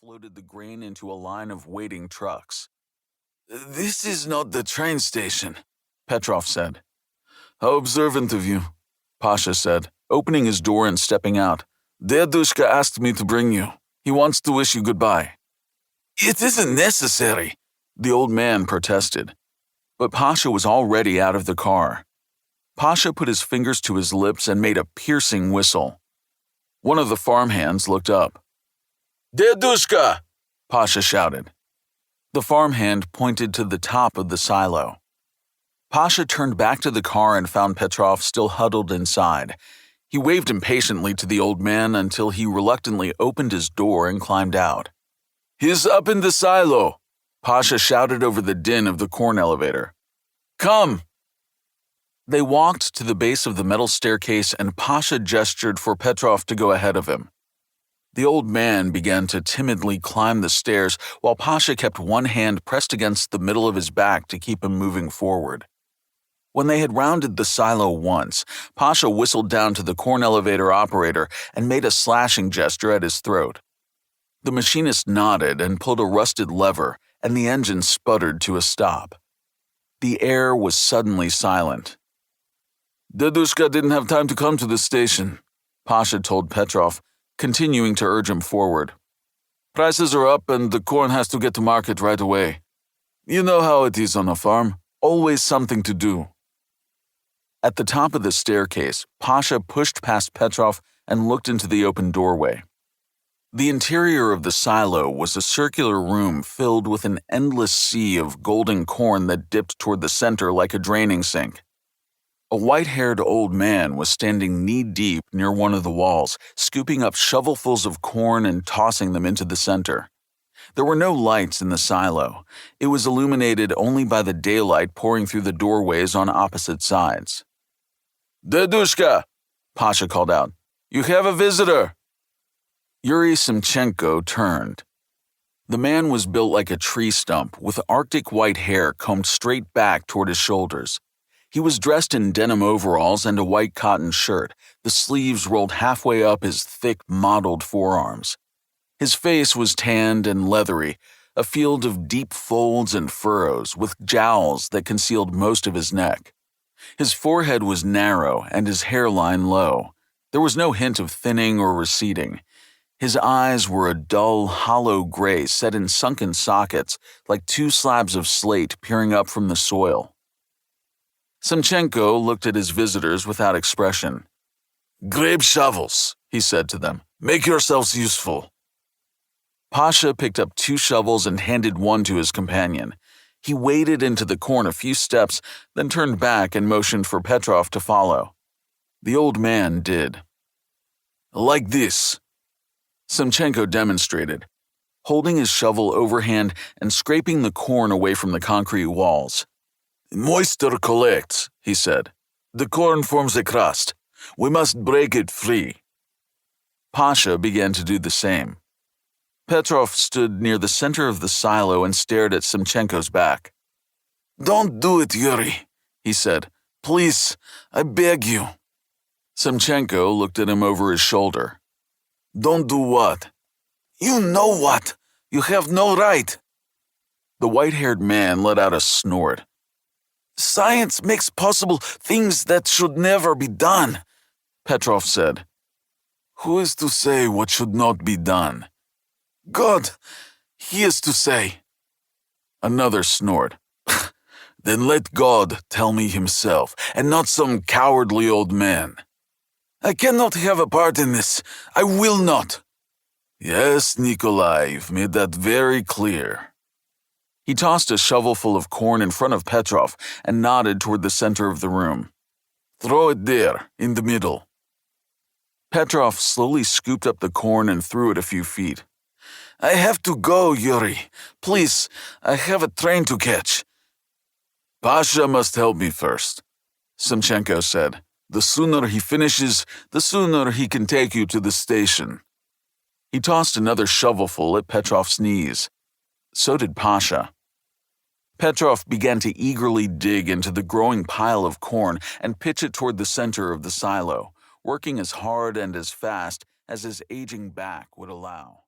loaded the grain into a line of waiting trucks. "This is not the train station," Petrov said. "How observant of you," Pasha said, opening his door and stepping out. "Dedushka asked me to bring you. He wants to wish you goodbye." "It isn't necessary," the old man protested. But Pasha was already out of the car. Pasha put his fingers to his lips and made a piercing whistle. One of the farmhands looked up. "Dedushka!" Pasha shouted. The farmhand pointed to the top of the silo. Pasha turned back to the car and found Petrov still huddled inside. He waved impatiently to the old man until he reluctantly opened his door and climbed out. "He's up in the silo!" Pasha shouted over the din of the corn elevator. "Come!" They walked to the base of the metal staircase and Pasha gestured for Petrov to go ahead of him. The old man began to timidly climb the stairs while Pasha kept one hand pressed against the middle of his back to keep him moving forward. When they had rounded the silo once, Pasha whistled down to the corn elevator operator and made a slashing gesture at his throat. The machinist nodded and pulled a rusted lever, and the engine sputtered to a stop. The air was suddenly silent. "Dedushka didn't have time to come to the station," Pasha told Petrov, continuing to urge him forward. "Prices are up and the corn has to get to market right away. You know how it is on a farm, always something to do." At the top of the staircase, Pasha pushed past Petrov and looked into the open doorway. The interior of the silo was a circular room filled with an endless sea of golden corn that dipped toward the center like a draining sink. A white-haired old man was standing knee-deep near one of the walls, scooping up shovelfuls of corn and tossing them into the center. There were no lights in the silo. It was illuminated only by the daylight pouring through the doorways on opposite sides. "Dedushka!" Pasha called out. "You have a visitor!" Yuri Simchenko turned. The man was built like a tree stump, with arctic white hair combed straight back toward his shoulders. He was dressed in denim overalls and a white cotton shirt, the sleeves rolled halfway up his thick, mottled forearms. His face was tanned and leathery, a field of deep folds and furrows, with jowls that concealed most of his neck. His forehead was narrow and his hairline low. There was no hint of thinning or receding. His eyes were a dull, hollow gray set in sunken sockets, like two slabs of slate peering up from the soil. Simchenko looked at his visitors without expression. "Grab shovels," he said to them. "Make yourselves useful." Pasha picked up 2 shovels and handed one to his companion. He waded into the corn a few steps, then turned back and motioned for Petrov to follow. The old man did. "Like this," Simchenko demonstrated, holding his shovel overhand and scraping the corn away from the concrete walls. "Moisture collects," he said. "The corn forms a crust. We must break it free." Pasha began to do the same. Petrov stood near the center of the silo and stared at Simchenko's back. "Don't do it, Yuri," he said. "Please, I beg you." Simchenko looked at him over his shoulder. "Don't do what?" "You know what. You have no right." The white-haired man let out a snort. "Science makes possible things that should never be done," Petrov said. "Who is to say what should not be done?" "God, he is to say." Another snort. "Then let God tell me himself, and not some cowardly old man." "I cannot have a part in this. I will not." "Yes, Nikolai, you've made that very clear." He tossed a shovelful of corn in front of Petrov and nodded toward the center of the room. "Throw it there, in the middle." Petrov slowly scooped up the corn and threw it a few feet. "I have to go, Yuri. Please, I have a train to catch." "Pasha must help me first," Simchenko said. "The sooner he finishes, the sooner he can take you to the station." He tossed another shovelful at Petrov's knees. So did Pasha. Petrov began to eagerly dig into the growing pile of corn and pitch it toward the center of the silo, working as hard and as fast as his aging back would allow.